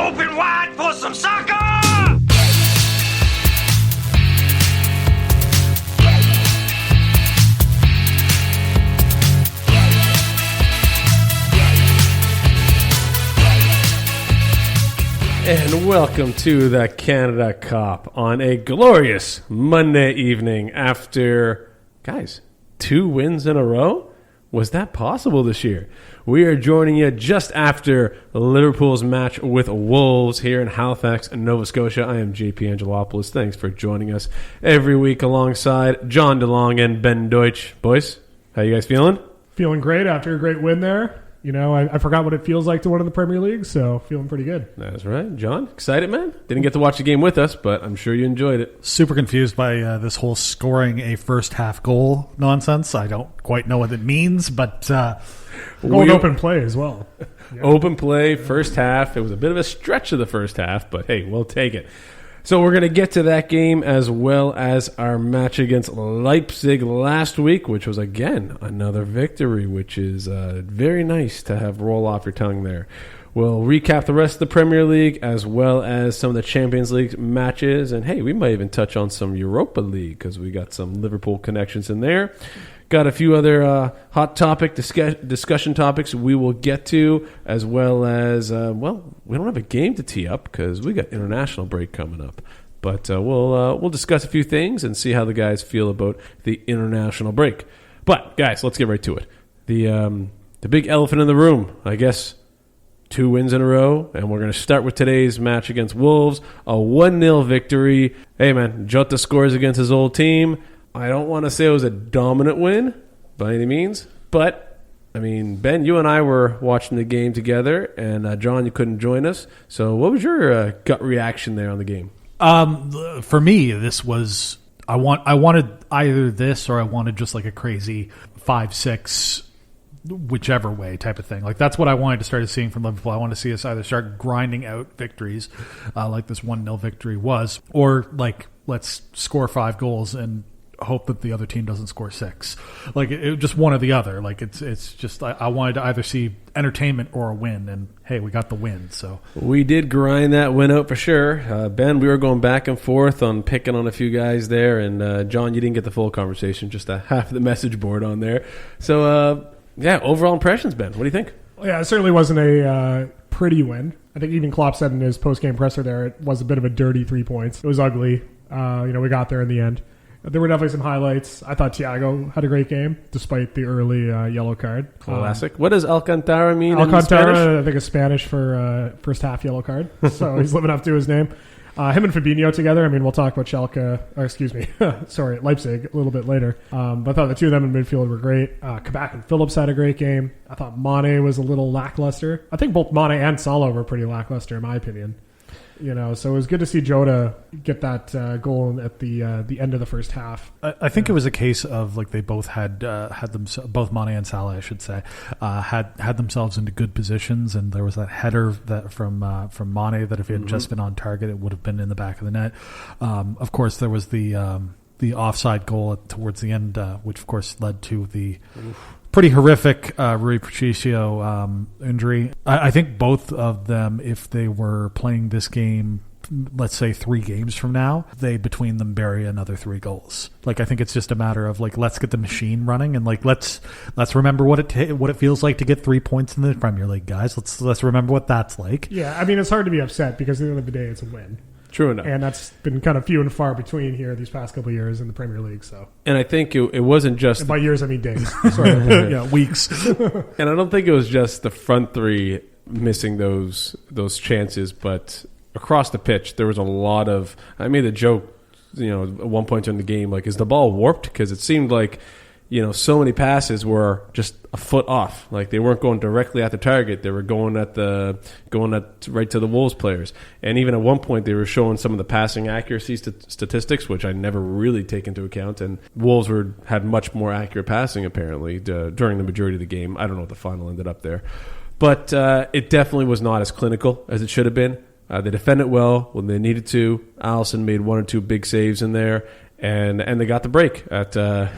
Open wide for some soccer! And welcome to the Canada Cup on a glorious Monday evening after, guys, 2 wins in a row? Was that possible this year? We are joining you just after Liverpool's match with Wolves here in Halifax, Nova Scotia. I am JP Angelopoulos. Thanks for joining us every week alongside John DeLong and Ben Deutsch. Boys, how you guys feeling? Feeling great after a great win there. You know, I forgot what it feels like to win in the Premier League, so feeling pretty good. That's right. John, excited, man? Didn't get to watch the game with us, but I'm sure you enjoyed it. Super confused by this whole scoring a first half goal nonsense. I don't quite know what it means, but... open play as well. Yeah. Open play, first half. It was a bit of a stretch of the first half, but hey, we'll take it. So we're going to get to that game as well as our match against Leipzig last week, which was, again, another victory, which is very nice to have roll off your tongue there. We'll recap the rest of the Premier League as well as some of the Champions League matches. And, hey, we might even touch on some Europa League because we got some Liverpool connections in there. Got a few other hot topic discussion topics we will get to, as well as, we don't have a game to tee up because we got international break coming up. But we'll discuss a few things and see how the guys feel about the international break. But, guys, let's get right to it. The big elephant in the room, I guess, 2 wins in a row, and we're going to start with today's match against Wolves, a 1-0 victory. Hey, man, Jota scores against his old team. I don't want to say it was a dominant win by any means, but, I mean, Ben, you and I were watching the game together, and John, you couldn't join us. So what was your gut reaction there on the game? For me, this was... I wanted either this or I wanted just like a crazy 5-6 whichever way type of thing. Like that's what I wanted to start seeing from Liverpool. I want to see us either start grinding out victories like this 1-0 victory was, or like let's score 5 goals and hope that the other team doesn't score 6. Like it just one or the other. Like it's just I wanted to either see entertainment or a win, and hey, we got the win. So we did grind that win out for sure. Ben, we were going back and forth on picking on a few guys there, and John, you didn't get the full conversation, just half the message board on there. So overall impressions, Ben, what do you think? Yeah, it certainly wasn't a pretty win. I think even Klopp said in his post-game presser there it was a bit of a dirty 3 points. It was ugly. We got there in the end. There were definitely some highlights. I thought Thiago had a great game, despite the early yellow card. Classic. What does Alcantara mean in Spanish? Alcantara, I think, is Spanish for first half yellow card. So he's living up to his name. Him and Fabinho together. I mean, we'll talk about Leipzig a little bit later. But I thought the two of them in midfield were great. Kabak and Phillips had a great game. I thought Mane was a little lackluster. I think both Mane and Salah were pretty lackluster, in my opinion. So it was good to see Jota get that goal at the end of the first half. I think it was a case of like they both had them, both Mane and Salah, I should say, had themselves into good positions, and there was that header that from Mane that if it had just been on target, it would have been in the back of the net. Of course, there was the offside goal towards the end, which of course led to the pretty horrific Rui Patricio injury. I think both of them, if they were playing this game, let's say 3 games from now, they between them bury another 3 goals. Like I think it's just a matter of like let's get the machine running and like let's remember what it feels like to get 3 points in the Premier League, guys. Let's remember what that's like. Yeah, I mean it's hard to be upset because at the end of the day it's a win. True enough. And that's been kind of few and far between here these past couple of years in the Premier League. So, and I think it wasn't just... And by years, I mean days. Sorry. Yeah, weeks. And I don't think it was just the front 3 missing those chances, but across the pitch, there was a lot of... I made a joke, at one point in the game, like, is the ball warped? Because it seemed like, so many passes were just a foot off. Like they weren't going directly at the target. They were going right to the Wolves players. And even at one point, they were showing some of the passing accuracy statistics, which I never really take into account. And Wolves had much more accurate passing apparently during the majority of the game. I don't know what the final ended up there, but it definitely was not as clinical as it should have been. They defended well when they needed to. Alisson made 1 or 2 big saves in there. And they got the break at the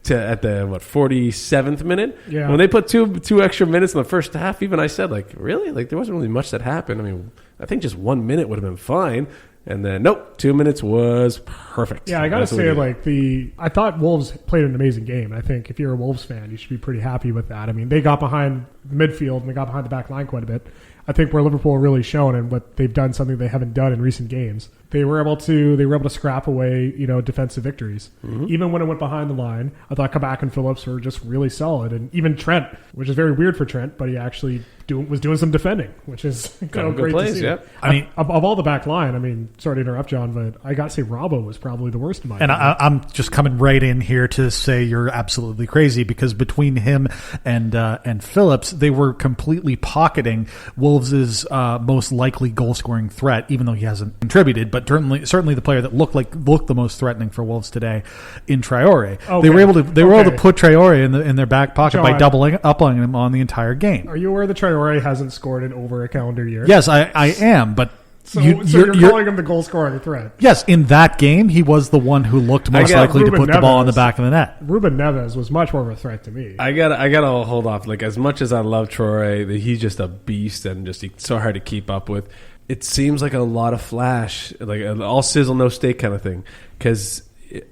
47th minute. Yeah. When they put two extra minutes in the first half, even I said, like, really? Like, there wasn't really much that happened. I mean, I think just 1 minute would have been fine. And then, nope, 2 minutes was perfect. Yeah, I got to say, I thought Wolves played an amazing game. I think if you're a Wolves fan, you should be pretty happy with that. I mean, they got behind midfield and they got behind the back line quite a bit. I think where Liverpool really shown and what they've done something they haven't done in recent games. They were able to scrap away, defensive victories. Mm-hmm. Even when it went behind the line, I thought Kabak and Phillips were just really solid. And even Trent, which is very weird for Trent, but he actually was doing some defending, which is great to see. Yep. I mean, of all the back line, I mean, sorry to interrupt, John, but I got to say Robbo was probably the worst in my opinion. And I'm just coming right in here to say you're absolutely crazy, because between him and Phillips, they were completely pocketing Wolves' most likely goal-scoring threat, even though he hasn't contributed, but certainly the player that looked the most threatening for Wolves today in Traore. Okay. They were able to put Traore in their back pocket, John, by doubling up on him on the entire game. Are you aware that Traore hasn't scored in over a calendar year? Yes, I am, but So you're calling him the goal scoring threat? Yes, in that game, he was the one who looked most likely to put the ball in the back of the net. Ruben Neves was much more of a threat to me. I gotta hold off. Like, as much as I love Traore, he's just a beast and he's so hard to keep up with. It seems like a lot of flash, like all sizzle no steak kind of thing. Because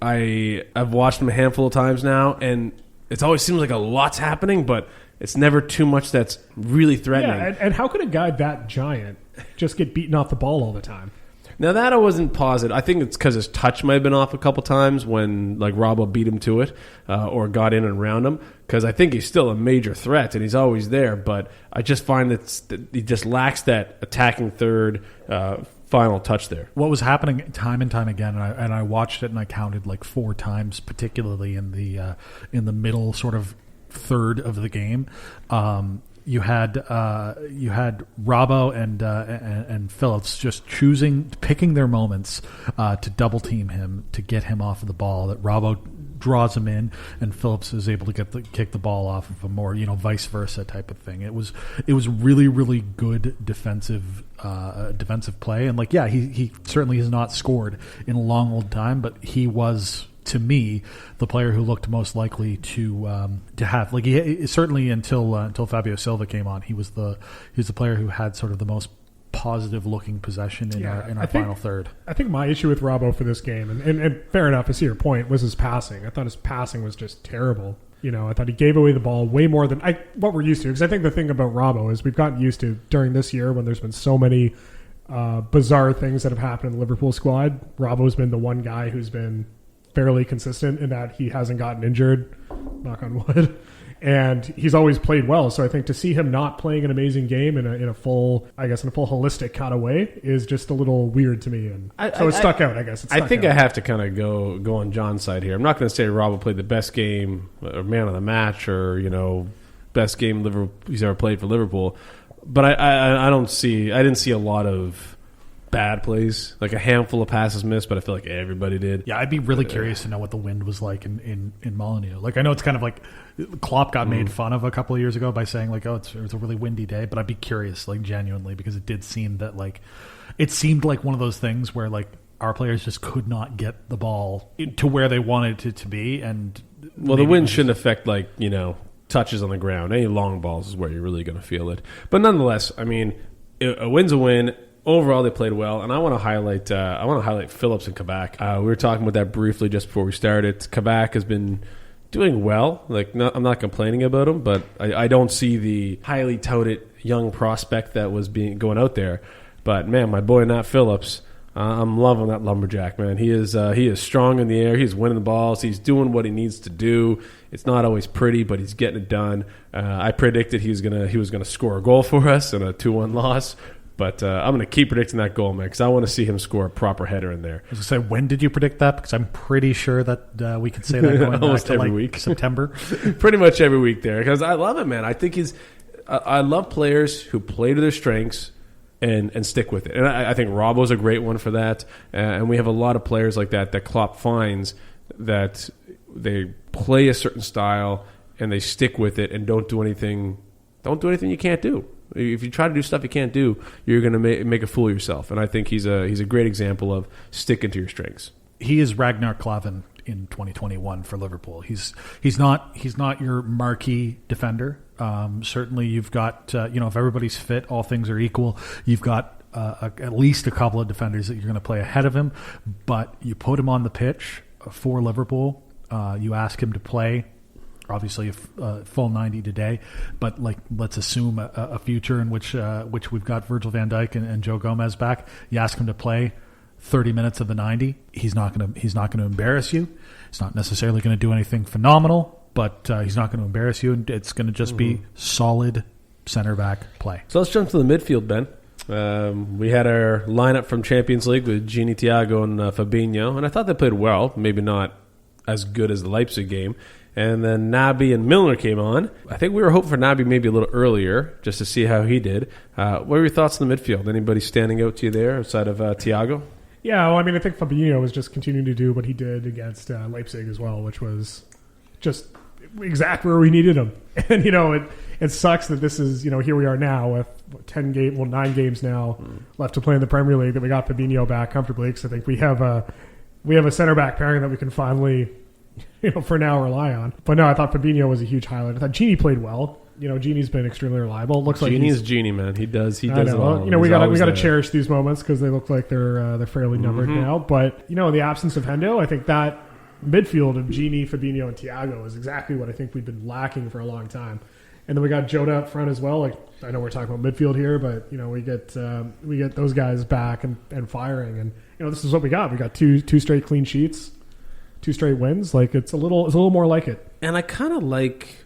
I've watched him a handful of times now, and it always seems like a lot's happening, but it's never too much that's really threatening. Yeah, and how could a guy that giant just get beaten off the ball all the time? Now, that I wasn't positive. I think it's because his touch might have been off a couple times when Robbo beat him to it or got in and around him, because I think he's still a major threat and he's always there, but I just find that he just lacks that attacking third final touch there. What was happening time and time again, and I watched it and I counted like 4 times, particularly in the middle sort of third of the game. You had Robbo and Phillips just picking their moments to double team him, to get him off of the ball. That Robbo draws him in, and Phillips is able to kick the ball off of a more vice versa type of thing. It was really, really good defensive play, and he certainly has not scored in a long old time, but he was, to me, the player who looked most likely to have, he certainly until Fabio Silva came on, he was the player who had sort of the most positive looking possession in our final third. I think my issue with Robbo for this game, and fair enough, I see your point, was his passing. I thought his passing was just terrible. I thought he gave away the ball way more than what we're used to. Because I think the thing about Robbo is we've gotten used to during this year, when there's been so many bizarre things that have happened in the Liverpool squad. Robbo's been the one guy who's been fairly consistent in that he hasn't gotten injured, knock on wood, and he's always played well. So I think to see him not playing an amazing game in a full holistic kind of way is just a little weird to me, and so it stuck out. I guess I think I have to kind of go on John's side here. I'm not going to say Robbo played the best game or man of the match or best game he's ever played for Liverpool, but I didn't see a lot of bad plays, like a handful of passes missed, but I feel like everybody did. Yeah, I'd be really curious to know what the wind was like in Molineux. I know it's kind of like Klopp got made fun of a couple of years ago by saying it was a really windy day, but I'd be curious, genuinely, because it did seem that it seemed like one of those things where our players just could not get the ball to where they wanted it to be, and the wind shouldn't affect touches on the ground. Any long balls is where you're really going to feel it, but nonetheless, I mean, a win's a win. Overall, they played well, and I want to highlight Phillips and Kabak. We were talking about that briefly just before we started. Kabak has been doing well. I'm not complaining about him, but I don't see the highly touted young prospect that was going out there. But man, my boy Nat Phillips, I'm loving that lumberjack, man. He is strong in the air. He's winning the balls. He's doing what he needs to do. It's not always pretty, but he's getting it done. I predicted he was gonna score a goal for us in a 2-1 loss. But I'm going to keep predicting that goal, man, because I want to see him score a proper header in there. I was going to say, when did you predict that? Because I'm pretty sure that we could say that going almost back to every week. September. Pretty much every week there, because I love it, man. I think I love players who play to their strengths and stick with it. And I think Robbo's a great one for that. And we have a lot of players like that Klopp finds that they play a certain style and they stick with it and don't do anything you can't do. If you try to do stuff you can't do, you're going to make a fool of yourself. And I think he's a great example of sticking to your strengths. He is Ragnar Klavan in 2021 for Liverpool. He's not your marquee defender. Certainly, you've got if everybody's fit, all things are equal. You've got at least a couple of defenders that you're going to play ahead of him, but you put him on the pitch for Liverpool. You ask him to play, obviously a full 90 today, but like let's assume a future in which we've got Virgil van Dijk and Joe Gomez back. You ask him to play 30 minutes of the 90. He's not going to embarrass you. He's not necessarily going to do anything phenomenal, but he's not going to embarrass you, and it's going to just be solid center back play. So let's jump to the midfield, Ben. We had our lineup from Champions League with Gini, Thiago, and Fabinho, and I thought they played well. Maybe not as good as the Leipzig game. And then Naby and Milner came on. I think we were hoping for Naby maybe a little earlier just to see how he did. What were your thoughts on the midfield? Anybody standing out to you there outside of Thiago? Yeah, well, I mean, I think Fabinho was just continuing to do what he did against Leipzig as well, which was just exactly where we needed him. And, it sucks that this is, here we are now with 9 games now left to play in the Premier League, that we got Fabinho back comfortably, because I think we have a center back pairing that we can finally, for now rely on. But no, I thought Fabinho was a huge highlight. I thought Gini played well. Gini's been extremely reliable. It looks like Gini's Gini, man. He does it all. We got to cherish these moments because they look like they're fairly numbered now. But in the absence of Hendo, I think that midfield of Gini, Fabinho, and Thiago is exactly what I think we've been lacking for a long time. And then we got Jota up front as well. Like, I know we're talking about midfield here, but we get those guys back and firing, and this is what we got. We got two straight clean sheets, 2 straight wins. Like, it's a little more like it. And I kind of like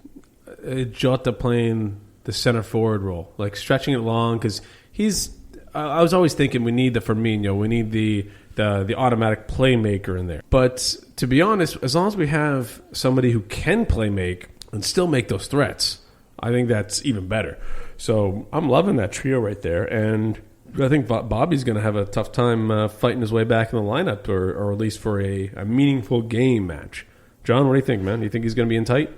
Jota playing the center forward role, like stretching it long, because he's. I was always thinking we need the Firmino, we need the automatic playmaker in there. But to be honest, as long as we have somebody who can play make and still make those threats, I think that's even better. So I'm loving that trio right there, and I think Bobby's going to have a tough time fighting his way back in the lineup, or at least for a meaningful game match. John, what do you think, man? Do you think he's going to be in tight?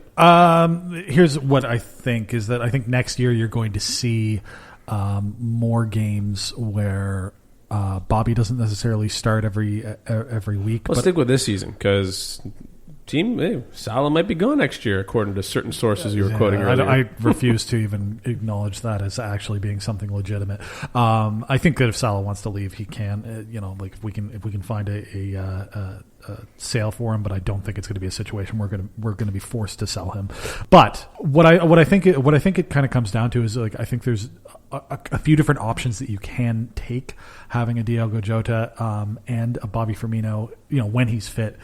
Here's what I think, is that I think next year you're going to see more games where Bobby doesn't necessarily start every week. Let's stick with this season, because Salah might be gone next year, according to certain sources you were quoting earlier. I refuse to even acknowledge that as actually being something legitimate. I think that if Salah wants to leave, he can. Like if we can find a sale for him, but I don't think it's going to be a situation we're going to be forced to sell him. But what I think it kind of comes down to is, like, I think there's a few different options that you can take, having a Diogo Jota and a Bobby Firmino, when he's fit,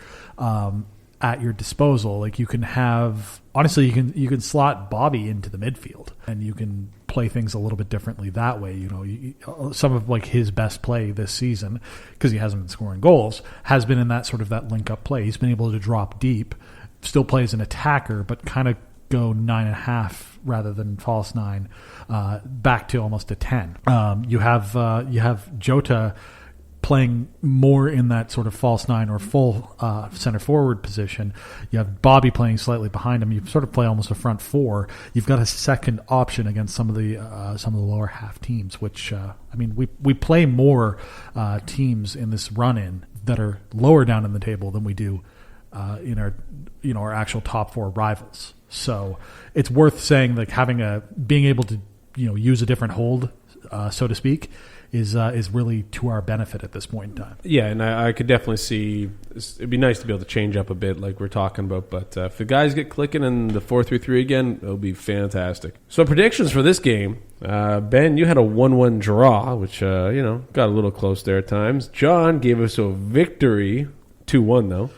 at your disposal. Like, you can have, honestly, you can slot Bobby into the midfield, and you can play things a little bit differently that way. Some of like his best play this season, because he hasn't been scoring goals, has been in that sort of that link up play. He's been able to drop deep, still play as an attacker, but kind of go 9.5 rather than false 9, back to almost a 10. You have Jota playing more in that sort of false 9 or full center forward position. You have Bobby playing slightly behind him. You sort of play almost a front 4. You've got a second option against some of the lower half teams, which we play more teams in this run-in that are lower down in the table than we do in our actual top 4 rivals. So it's worth saying, like, being able to use a different hold, so to speak, is really to our benefit at this point in time. Yeah, and I could definitely see it'd be nice to be able to change up a bit, like we're talking about. But if the guys get clicking in the 4-3-3 again, it'll be fantastic. So predictions for this game, Ben, you had a 1-1 draw, which got a little close there at times. John gave us a victory, 2-1 though.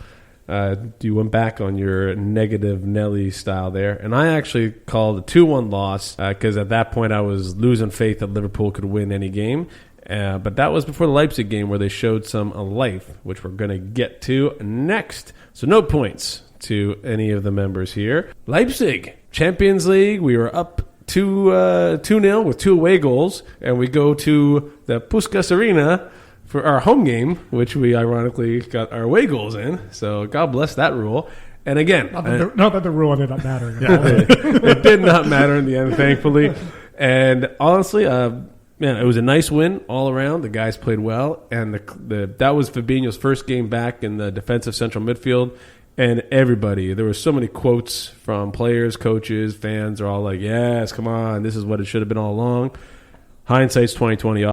You went back on your negative Nelly style there. And I actually called a 2-1 loss because at that point I was losing faith that Liverpool could win any game. But that was before the Leipzig game, where they showed some life, which we're going to get to next. So no points to any of the members here. Leipzig, Champions League. We were up 2-0 with 2 away goals. And we go to the Puskas Arena for our home game, which we ironically got our away goals in. So God bless that rule. And again, not that the rule ended up mattering. It did not matter in the end, thankfully. And honestly, it was a nice win all around. The guys played well, and that was Fabinho's first game back in the defensive central midfield. And everybody, there were so many quotes from players, coaches, fans. Are all like, "Yes, come on, this is what it should have been all along." Hindsight's 2020.